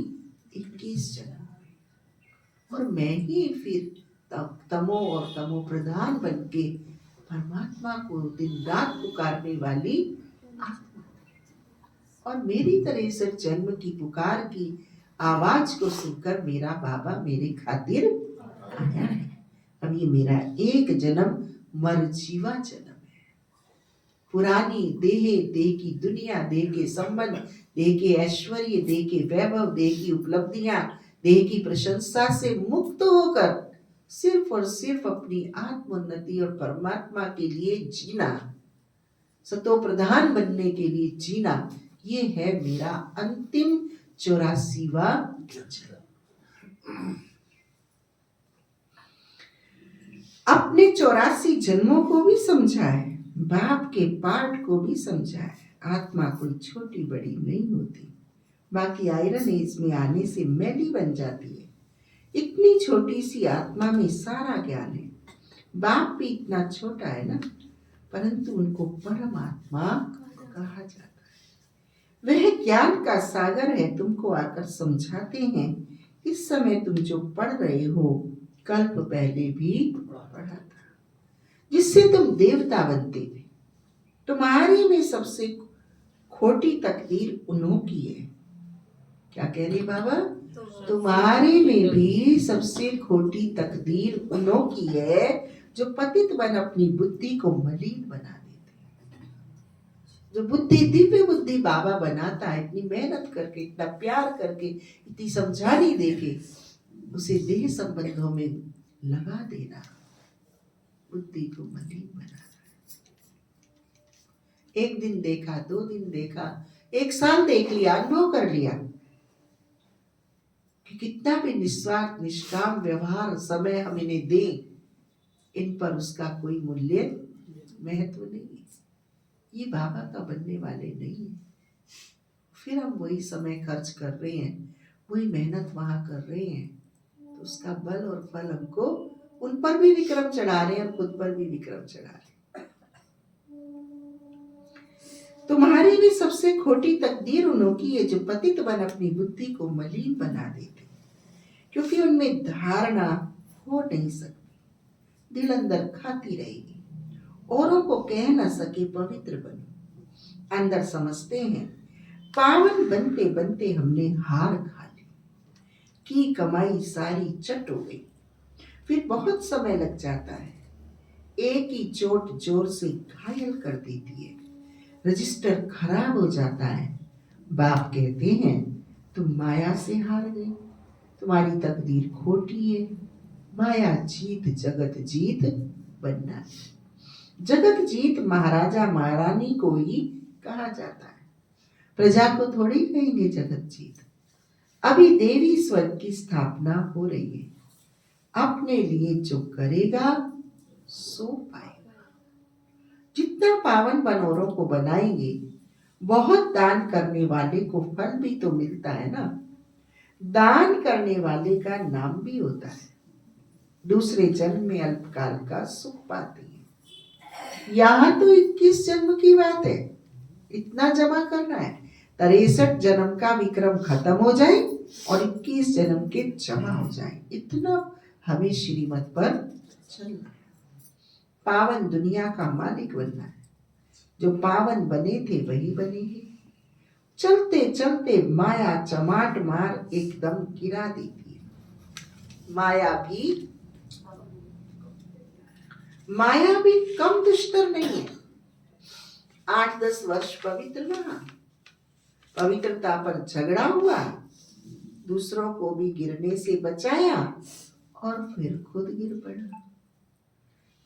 21 जन्म में, और मैं ही फिर तमो और तमो प्रधान बन के परमात्मा को दिन रात पुकारने वाली आत्मा। और मेरी तरह से जन्म की पुकार की आवाज को सुनकर मेरा बाबा मेरे खातिर आया है। अब ये मेरा एक जन्म मरजीवा जन्म है। पुरानी देह की दुनिया, देह के संबंध, देह के ऐश्वर्य, देह के वैभव, देह की उपलब्धियां, देह की प्रशंसा से मुक्त होकर सिर्फ और सिर्फ अपनी आत्मोन्नति और परमात्मा के लिए जीना, सतो प्रधान बनने के लिए जीना, ये है मेरा अंतिम 84वां जन्म। अपने 84 जन्मों को भी समझा है, बाप के पाठ को भी समझा है। आत्मा कोई छोटी बड़ी नहीं होती, बाकी आयरन एज में आने से मैली बन जाती है। इतनी छोटी सी आत्मा में सारा ज्ञान है। बाप भी इतना छोटा है ना, परंतु उनको परमात्मा कहा जाता है। वह ज्ञान का सागर है, तुमको आकर समझाते हैं। इस समय तुम जो पढ़ रहे हो कल्प पहले भी पढ़ा था, जिससे तुम देवता बनते थे। तुम्हारी में सबसे खोटी तकदीर उन्हों की है। क्या कह रहे बाबा? तुम्हारे में भी सबसे खोटी तकदीर उन्हों की है जो पतित बन अपनी बुद्धि को मलिन बना देते। जो बुद्धि दिव्य बुद्धि बाबा बनाता है, इतनी मेहनत करके, इतना प्यार करके, इतनी समझानी देके, उसे देह संबंधों में लगा देना बुद्धि को मलिन बनाना। एक दिन देखा, 2 दिन देखा, 1 साल देख लिया, अनुभव कर लिया कि कितना भी निस्वार्थ निष्काम व्यवहार समय हम इन्हें दें, इन पर उसका कोई मूल्य महत्व नहीं है। ये बाबा का बनने वाले नहीं है। फिर हम वही समय खर्च कर रहे हैं, वही मेहनत वहां कर रहे हैं, तो उसका बल और फल हमको उन पर भी विक्रम चढ़ा रहे हैं और खुद पर भी विक्रम चढ़ा रहे हैं। तुम्हारी भी सबसे खोटी तकदीर उन्हों की है जो पतित बन अपनी बुद्धि को मलिन बना देते, क्योंकि उनमें धारणा हो नहीं सकती। दिल अंदर खाती रहेगी, औरों को कह न सके पवित्र बनो। अंदर समझते हैं पावन बनते बनते हमने हार खा ली, की कमाई सारी चट हो गई। फिर बहुत समय लग जाता है, एक ही चोट जोर से घायल कर देती है, रजिस्टर खराब हो जाता है। बाप कहते हैं तुम माया से हार गए, तुम्हारी तकदीर खोटी है। माया जीत जगत जीत बनना है। जगत जीत महाराजा महारानी को ही कहा जाता है। प्रजा को थोड़ी कहेंगे जगत जीत। अभी देवी स्वर्ग की स्थापना हो रही है। अपने लिए जो करेगा सो पाएगा। जितना पावन बनोरों को बनाएंगे, बहुत दान करने वाले को फल भी तो मिलता है ना। दान करने वाले का नाम भी होता है। दूसरे जन्म में अल्पकाल का सुख पाते हैं। यहाँ तो 21 जन्म की बात है। इतना जमा करना है, 63 जन्म का विक्रम खत्म हो जाए और 21 जन्म के जमा हो जाए। इतना हमें श्रीमत पर चलना है। पावन दुनिया का मालिक बनना है। जो पावन बने थे वही बने हैं। चलते चलते माया चमाट मार एकदम गिरा देती है। माया भी कम दुष्टर नहीं है। 8-10 वर्ष पवित्र रहा, पवित्रता पर झगड़ा हुआ, दूसरों को भी गिरने से बचाया और फिर खुद गिर पड़ा।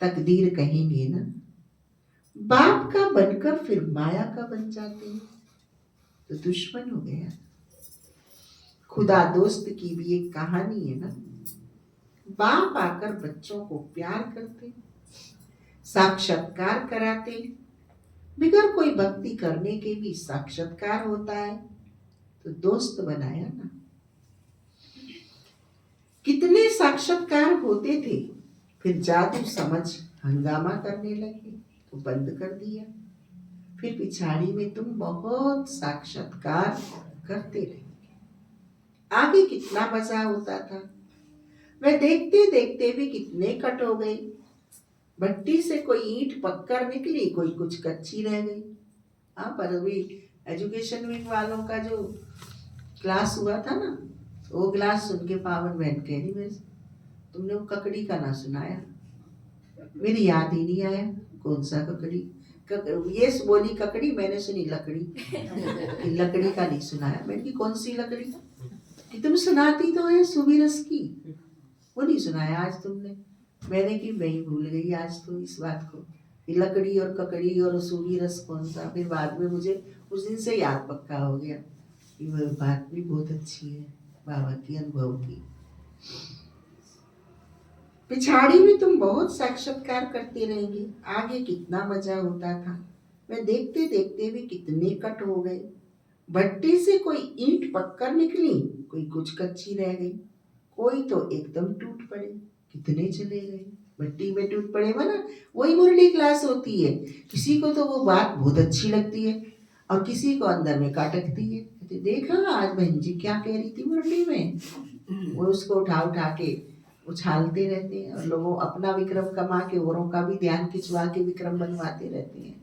तकदीर कहेंगे ना, बाप का बनकर फिर माया का बन जाते हैं तो दुश्मन हो गया। खुदा दोस्त की भी एक कहानी है ना। बाप आकर बच्चों को प्यार करते, साक्षात्कार कराते, बिगर कोई भक्ति करने के भी साक्षात्कार होता है तो दोस्त बनाया ना। कितने साक्षात्कार होते थे, फिर जादू समझ हंगामा करने लगे तो बंद कर दिया। फिर पिछाड़ी में तुम बहुत साक्षात्कार करते रहे। आगे कितना मजा होता था। मैं देखते देखते भी कितने कट हो गई। भट्टी से कोई ईंट पककर निकली, कोई कुछ कच्ची रह गई। हाँ, पर अभी एजुकेशन वीक वालों का जो क्लास हुआ था ना, वो क्लास सुन के पावन बहन कह रही, तुमने वो ककड़ी का ना सुनाया। मेरी याद ही नहीं आया कौन सा ककड़ी। ये बोली ककड़ी, मैंने सुनी लकड़ी। लकड़ी का नहीं सुनाया। मैंने की कौन सी लकड़ी कि तुम सुनाती तो है सुबीरस की, वो नहीं सुनाया आज तुमने। मैंने की मैं ही भूल गई आज तो इस बात को, लकड़ी और ककड़ी और सुबीरस कौन सा। फिर बाद में मुझे उस दिन से याद पक्का हो गया कि वह बात भी बहुत अच्छी है बाबा की अनुभव की। पिछाड़ी में तुम बहुत साक्षात्कार करते रहेंगे। आगे कितना मजा होता था। मैं देखते देखते भी कितने कट हो गए। भट्टी से कोई ईंट पककर निकली, कोई कुछ कच्ची रह गई, कोई तो एकदम टूट पड़े, कितने चले गए। भट्टी में टूट पड़े माना वही मुरली क्लास होती है। किसी को तो वो बात बहुत अच्छी लगती है और किसी को अंदर में काटकती है। देखा आज बहन जी क्या कह रही थी मुरली में, वो उसको उठा के उछालते रहते हैं और लोगों अपना विक्रम कमा के औरों का भी ध्यान खिंचवा के विक्रम बनवाते रहते हैं।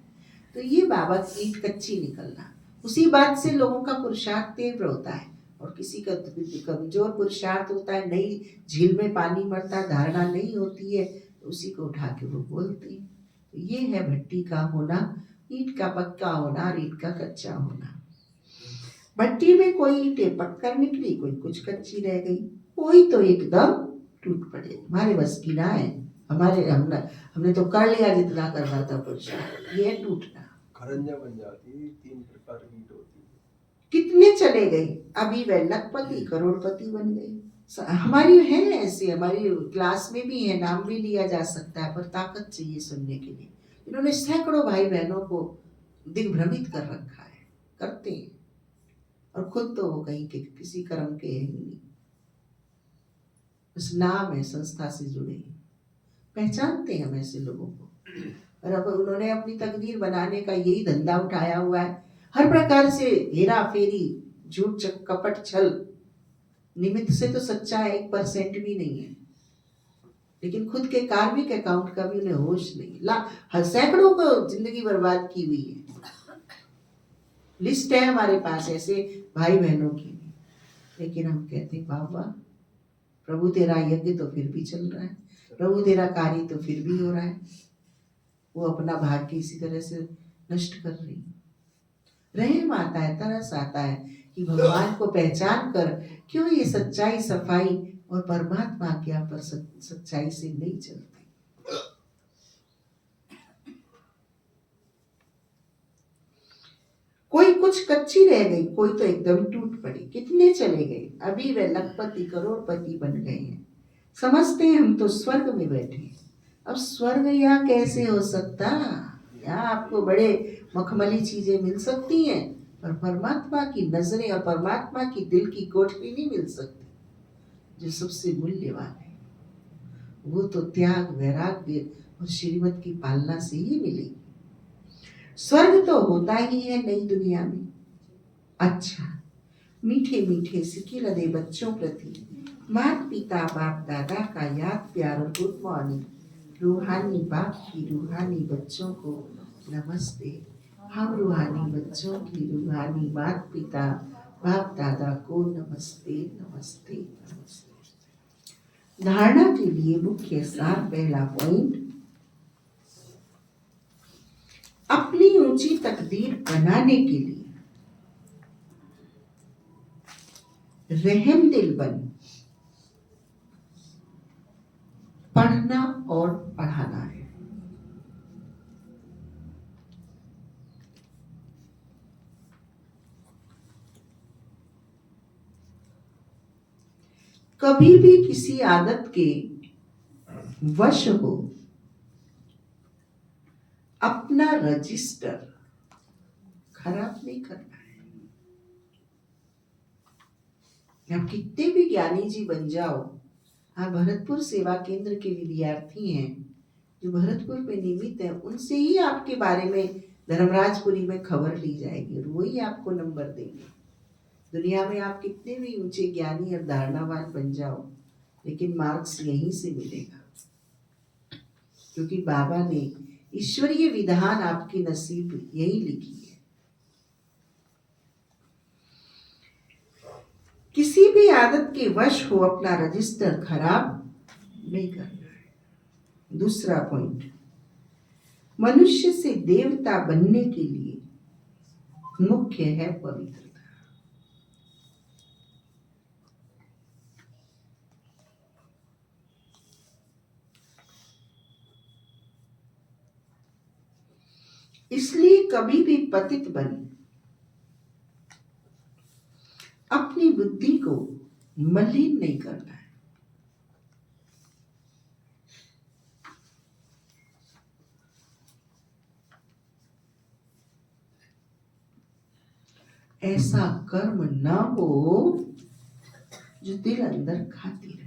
तो ये बाबा की ईंट कच्ची निकलना, उसी बात से लोगों का पुरुषार्थ तीव्र होता है। और किसी का कमजोर पुरुषार्थ होता है, नई झील में पानी मरता, धारणा नहीं होती है, तो उसी को उठा के वो बोलते हैं। तो ये है भट्टी का होना, ईंट का पक्का होना और ईंट का कच्चा होना। भट्टी में कोई ईंटें पककर निकली, कोई कुछ कच्ची रह गई, कोई तो एकदम टूट पड़े। हमारे बस की ना है, हमने तो कर लिया जितना करना था पुरुषार्थ। ये टूटना खरंजा बन जाती, 3 प्रकार की ईंट होती है। कितने चले गए, अभी वह लखपति करोड़पति बन गए। हमारी है ऐसे, हमारी क्लास में भी है, नाम भी लिया जा सकता है, पर ताकत चाहिए सुनने के लिए। इन्होंने सैकड़ों भाई बहनों को दिग्भ्रमित कर रखा है, करते हैं, और खुद तो वो कहीं के किसी कर्म के है ही नहीं, बस नाम है, संस्था से जुड़े हैं। पहचानते हैं हम ऐसे लोगों को। और अब उन्होंने अपनी तकदीर बनाने का यही धंधा उठाया हुआ है। हर प्रकार से हेरा फेरी, झूठ कपट छल, निमित्त से तो सच्चा 1% भी नहीं है, लेकिन खुद के कार्मिक अकाउंट का भी उन्हें होश नहीं। सैकड़ों को जिंदगी बर्बाद की हुई है। लिस्ट है हमारे पास ऐसे भाई बहनों की, लेकिन हम कहते हैं बाबा प्रभु तेरा यज्ञ तो फिर भी चल रहा है, प्रभु तेरा कार्य तो फिर भी हो रहा है। वो अपना भाग्य इसी तरह से नष्ट कर रही है। रहम आता है, तरस आता है कि भगवान को पहचान कर क्यों ये सच्चाई सफाई और परमात्मा आज्ञा पर सच्चाई से नहीं चलते। कोई कुछ कच्ची रह गई, कोई तो एकदम टूट पड़ी। कितने चले गए, अभी वे लखपति करोड़पति बन गए हैं। समझते हैं हम तो स्वर्ग में बैठे हैं। अब स्वर्ग यहाँ कैसे हो सकता? यहाँ आपको बड़े मखमली चीजें मिल सकती हैं, पर परमात्मा की नजरें और परमात्मा की दिल की कोठरी नहीं मिल सकती, जो सबसे मूल्यवान है। वो तो त्याग, वैराग्य और श्रीमत की पालना से ही मिलेगी। स्वर्ग तो होता ही है नई दुनिया में। अच्छा, मीठे मीठे सिके लदे बच्चों प्रति माता पिता बाप दादा का याद प्यार और गुड मॉर्निंग। रूहानी बाप की रूहानी बच्चों को नमस्ते। हम रूहानी बच्चों की रूहानी माता पिता बाप दादा को नमस्ते नमस्ते नमस्ते। धारणा के लिए मुख्य सार। पहला पॉइंट, अपनी ऊंची तकदीर बनाने के लिए रहम दिल बन पढ़ना और पढ़ाना है। कभी भी किसी आदत के वश हो, अपना रजिस्टर खराब नहीं करना है। आप कितने भी ज्ञानी जी बन जाओ, आप भरतपुर सेवा केंद्र के विद्यार्थी हैं, जो भरतपुर में निमित है, उनसे ही आपके बारे में धर्मराजपुरी में खबर ली जाएगी और वही आपको नंबर देंगे। दुनिया में आप कितने भी ऊंचे ज्ञानी और धारणावान बन जाओ, लेकिन मार्क्स यहीं से मिलेगा, क्योंकि बाबा ने ईश्वरीय विधान आपकी नसीब यही लिखी है। किसी भी आदत के वश हो, अपना रजिस्टर खराब नहीं करना है। दूसरा पॉइंट, मनुष्य से देवता बनने के लिए मुख्य है पवित्रता। इसलिए कभी भी पतित बन अपनी बुद्धि को मलिन नहीं करना है। ऐसा कर्म न हो जो दिल अंदर खाती रहे।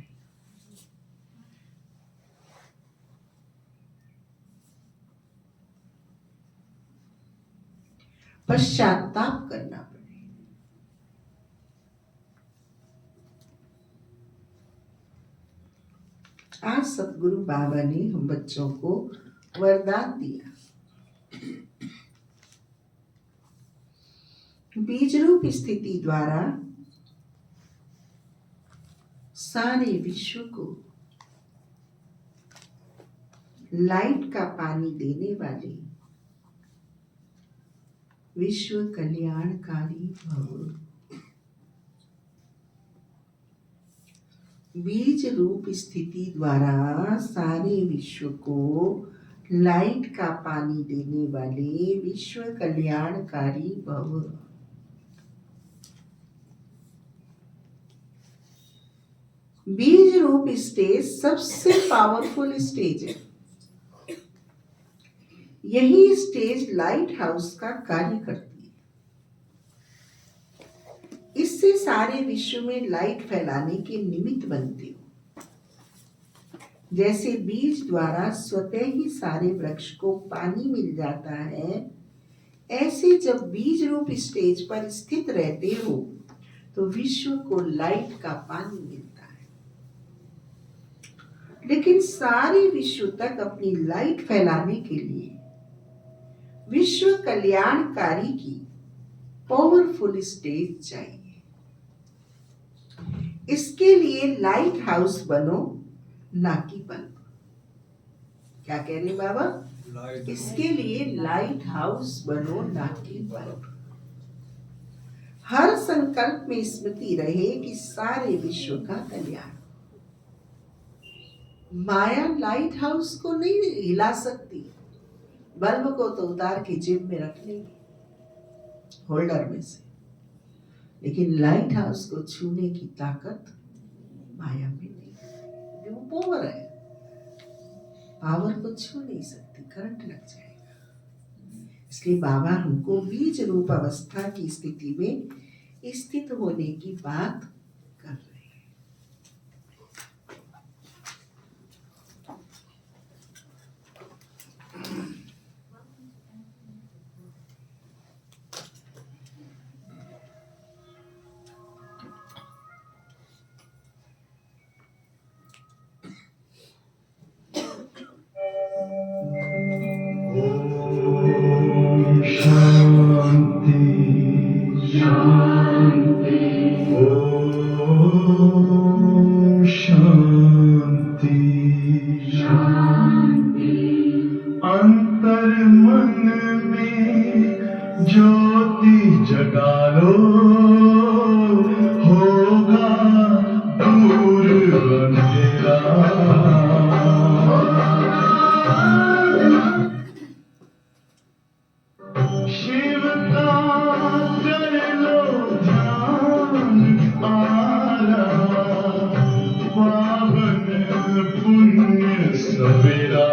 पश्चाताप करना पड़े। आज सतगुरु बाबा ने हम बच्चों को वरदान दिया। बीज रूप स्थिति द्वारा सारे विश्व को लाइट का पानी देने वाले विश्व कल्याणकारी भव। बीज रूप स्थिति द्वारा सारे विश्व को लाइट का पानी देने वाले विश्व कल्याणकारी भव। बीज रूप स्टेज सबसे पावरफुल स्टेज है। यही स्टेज लाइट हाउस का कार्य करती है। इससे सारे विश्व में लाइट फैलाने के निमित्त बनते हो। जैसे बीज द्वारा स्वतः ही सारे वृक्ष को पानी मिल जाता है, ऐसे जब बीज रूप स्टेज पर स्थित रहते हो तो विश्व को लाइट का पानी मिलता है। लेकिन सारे विश्व तक अपनी लाइट फैलाने के लिए विश्व कल्याणकारी की पावरफुल स्टेज चाहिए। इसके लिए लाइट हाउस बनो, ना कि बल्ब। क्या कह रहे बाबा? इसके लिए लाइट हाउस बनो, ना कि बल्ब। हर संकल्प में स्मृति रहे कि सारे विश्व का कल्याण। माया लाइट हाउस को नहीं हिला सकती, बल्ब को तो उतार के जेब में रख लेगी। होल्डर में से, लेकिन लाइट हाउस को छूने की ताकत माया में नहीं है, क्योंकि वो पावर है। पावर को छू नहीं सकती, करंट लग जाएगा। इसलिए बाबा हमको बीज रूप अवस्था की स्थिति में स्थित होने की बात कर रहे हैं। शांति शांति ओम शांति शांति अंतर मन में ज्योति जगा लो, होगा दूर अंधेरा। शिव का कर लो ध्यान, आ रहा पावन पुण्य सवेरा।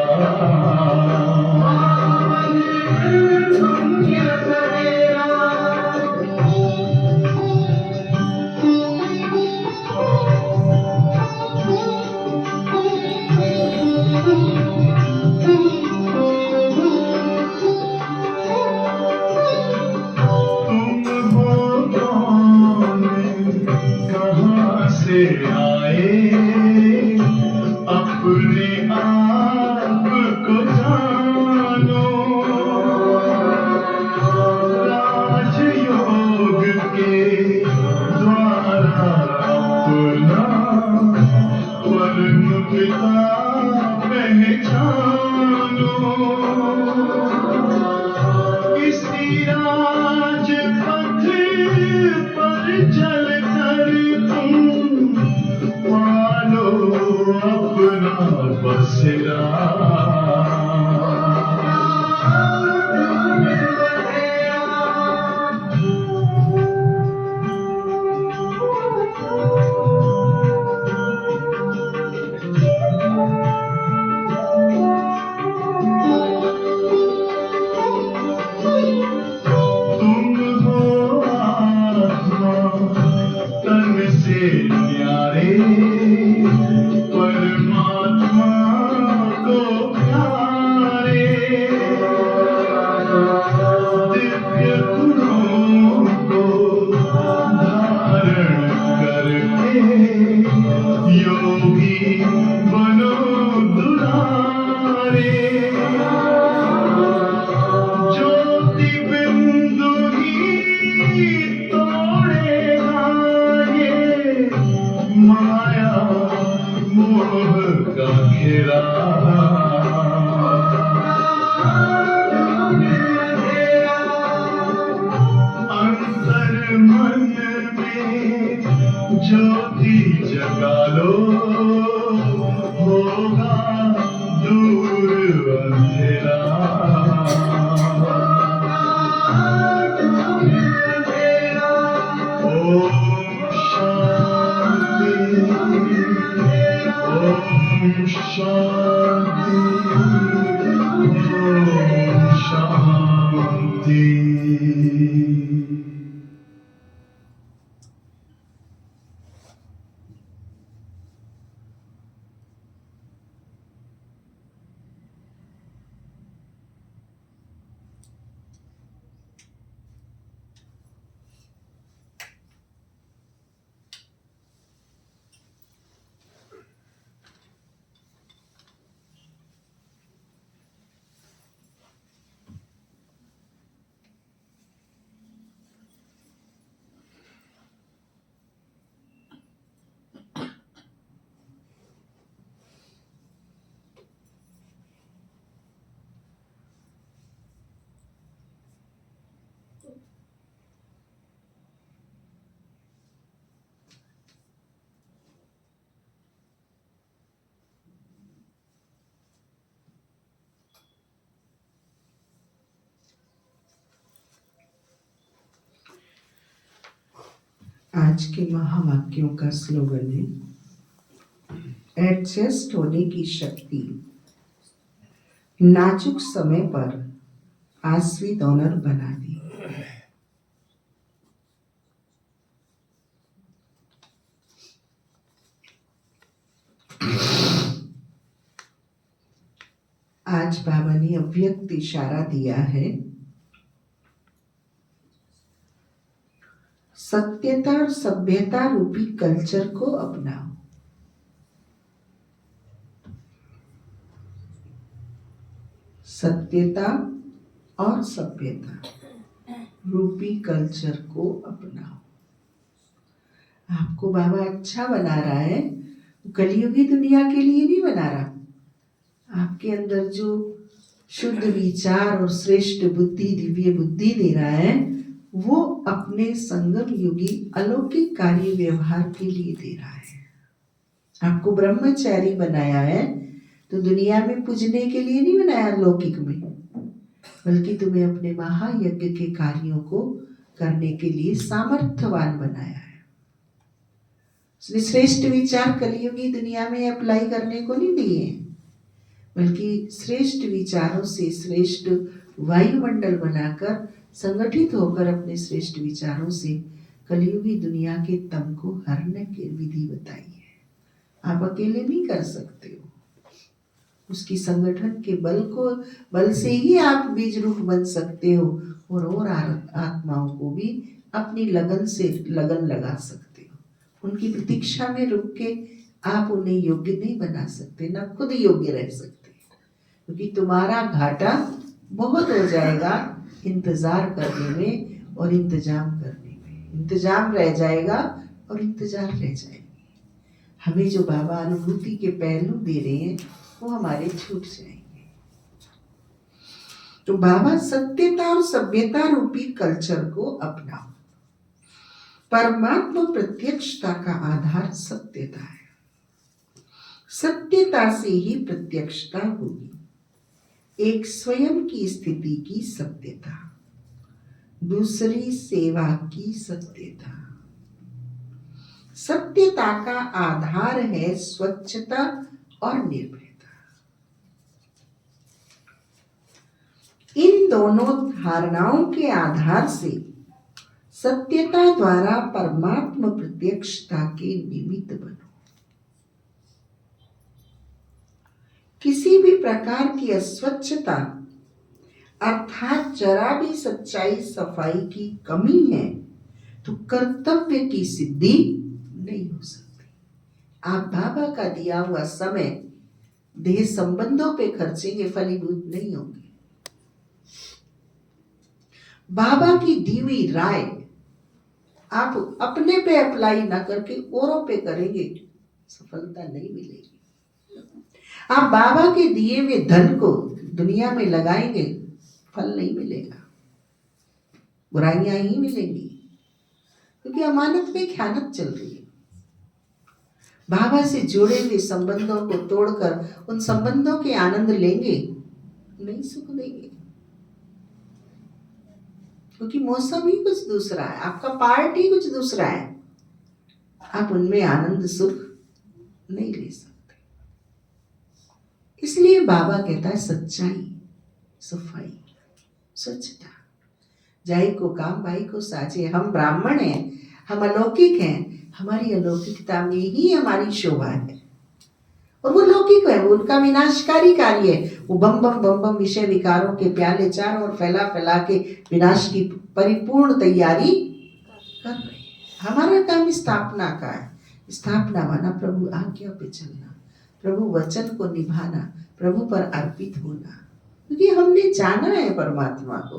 तुम हो कौन, कहाँ से आए, अपने आप को जानो। राजयोग के द्वारा अपना परम पिता पहचानो। इसी राजपथ पर चलकर तुम पालो अपना बसेरा। तुम हो आत्मा तन से न्यारे, परमात्मा को प्यारे। दिव्य गुणों को धारण करके योगी बनो दुलारे। ज्योति बिंदु ही तोड़ेगा ये माया मोह का घेरा। अंतर मन में ज्योति जगा लो, होगा दूर अंधेरा। ओम शांति ओम शांति ओम शांति। आज के महावाक्यों का स्लोगन है एडजस्ट होने की शक्ति, नाजुक समय पर आसवी डॉनर बना दी। आज बाबा ने अव्यक्त इशारा दिया है, सत्यता और सभ्यता रूपी कल्चर को अपनाओ। सत्यता और सभ्यता रूपी कल्चर को अपनाओ। आपको बाबा अच्छा बना रहा है, कलियुगी दुनिया के लिए नहीं बना रहा। आपके अंदर जो शुद्ध विचार और श्रेष्ठ बुद्धि, दिव्य बुद्धि दे रहा है, वो अपने संगम युगी अलौकिक कार्य व्यवहार के लिए दे रहा है। आपको ब्रह्मचारी बनाया है तो दुनिया में पूजने के लिए नहीं बनाया लौकिक में, बल्कि तुम्हें अपने महायज्ञ के कार्यों को करने के लिए सामर्थ्यवान बनाया है। उसने श्रेष्ठ विचार कलियुगी दुनिया में अप्लाई करने को नहीं दिए, बल्कि श्रेष्ठ विचारों से श्रेष्ठ वायुमंडल बनाकर संगठित होकर अपने श्रेष्ठ विचारों से कलियुगी दुनिया के तम को हरने की विधि बताई है। आप अकेले नहीं कर सकते हो, उसकी संगठन के बल से ही आप बीज रूप बन सकते हो और आत्माओं को भी अपनी लगन से लगन लगा सकते हो। उनकी प्रतीक्षा में रुक के आप उन्हें योग्य नहीं बना सकते, ना खुद योग्य रह सकते, क्योंकि तुम्हारा घाटा बहुत हो जाएगा इंतजार करने में और इंतजाम करने में। इंतजाम रह जाएगा और इंतजार रह जाएगी। हमें जो बाबा अनुभूति के पहलू दे रहे हैं वो हमारे छूट जाएंगे। तो बाबा सत्यता और सभ्यता रूपी कल्चर को अपनाओ। परमात्मा प्रत्यक्षता का आधार सत्यता है। सत्यता से ही प्रत्यक्षता होगी। एक स्वयं की स्थिति की सत्यता, दूसरी सेवा की सत्यता। सत्यता का आधार है स्वच्छता और निर्भयता। इन दोनों धारणाओं के आधार से सत्यता द्वारा परमात्मा प्रत्यक्षता के निमित्त बनो। किसी भी प्रकार की अस्वच्छता अर्थात जरा भी सच्चाई सफाई की कमी है तो कर्तव्य की सिद्धि नहीं हो सकती। आप बाबा का दिया हुआ समय देह संबंधों पे खर्चेंगे, फलीभूत नहीं होंगे। बाबा की दी हुई राय आप अपने पे अप्लाई ना करके औरों पे करेंगे, सफलता नहीं मिलेगी। आप बाबा के दिए हुए धन को दुनिया में लगाएंगे, फल नहीं मिलेगा, बुराइयां ही मिलेंगी, क्योंकि अमानत में ख्यानत चल रही है। बाबा से जुड़े हुए संबंधों को तोड़कर उन संबंधों के आनंद लेंगे, नहीं सुख देंगे, क्योंकि मौसम ही कुछ दूसरा है, आपका पार्ट ही कुछ दूसरा है। आप उनमें आनंद सुख नहीं ले सकते। इसलिए बाबा कहता है सच्चाई, सफाई, स्वच्छता। जाई को काम भाई को साजे। हम ब्राह्मण हैं, हम अलौकिक हैं, हमारी अलौकिकता में ही हमारी शोभा है। और वो लौकिक है, वो उनका विनाशकारी कार्य है। वो बम बम बम बम विषय विकारों के प्याले चारों ओर फैला फैला के विनाश की परिपूर्ण तैयारी कर रहे हैं। हमारा काम स्थापना का है। स्थापना माना प्रभु आज्ञा पे चलना, प्रभु वचन को निभाना, प्रभु पर अर्पित होना, क्योंकि हमने जाना है परमात्मा को।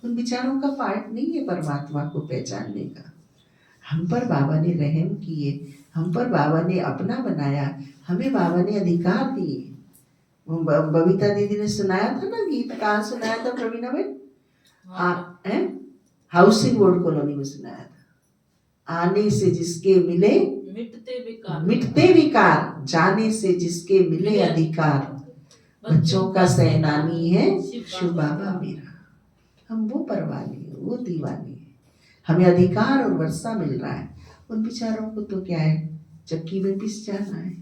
उन विचारों का पार्ट नहीं है परमात्मा को पहचानने का। हम पर बाबा ने रहम किए, हम पर बाबा ने अपना बनाया, हमें बाबा ने अधिकार दिए। बबीता दीदी ने सुनाया था ना गीत, कहाँ सुनाया था प्रवीणा भाई? हाउसिंग बोर्ड कॉलोनी में सुनाया था। आने से जिसके मिले मिटते विकार, जाने से जिसके मिले अधिकार, बच्चों का सेनानी है शिव बाबा मेरा। हम वो परवाने हैं, वो दीवाने हैं। हमें अधिकार और वर्षा मिल रहा है, उन बेचारों को तो क्या है, चक्की में पिस जाना है,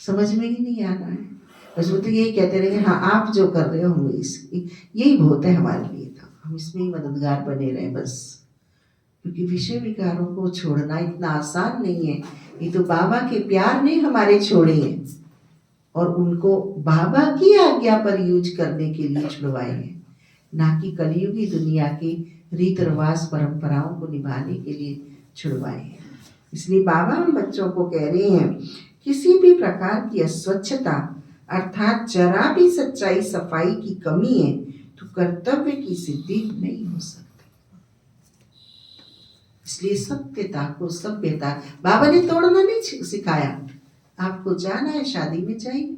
समझ में ही नहीं आना है। बस वो तो यही कहते रहे, हाँ आप जो कर रहे हो हम यही बहुत है हमारे लिए, तो हम इसमें ही मददगार बने रहे बस। क्योंकि विषय विकारों को छोड़ना इतना आसान नहीं है। ये तो बाबा के प्यार ने हमारे छोड़े हैं और उनको बाबा की आज्ञा पर यूज करने के लिए छुड़वाए हैं, ना कि कलयुगी दुनिया की रीत रिवाज परंपराओं को निभाने के लिए छुड़वाए हैं। इसलिए बाबा हम बच्चों को कह रहे हैं, किसी भी प्रकार की अस्वच्छता अर्थात जरा भी सच्चाई सफाई की कमी है तो कर्तव्य की सिद्धि नहीं हो सकती। इसलिए सत्यता को, सभ्यता बाबा ने तोड़ना नहीं सिखाया। आपको जाना है शादी में जाइए,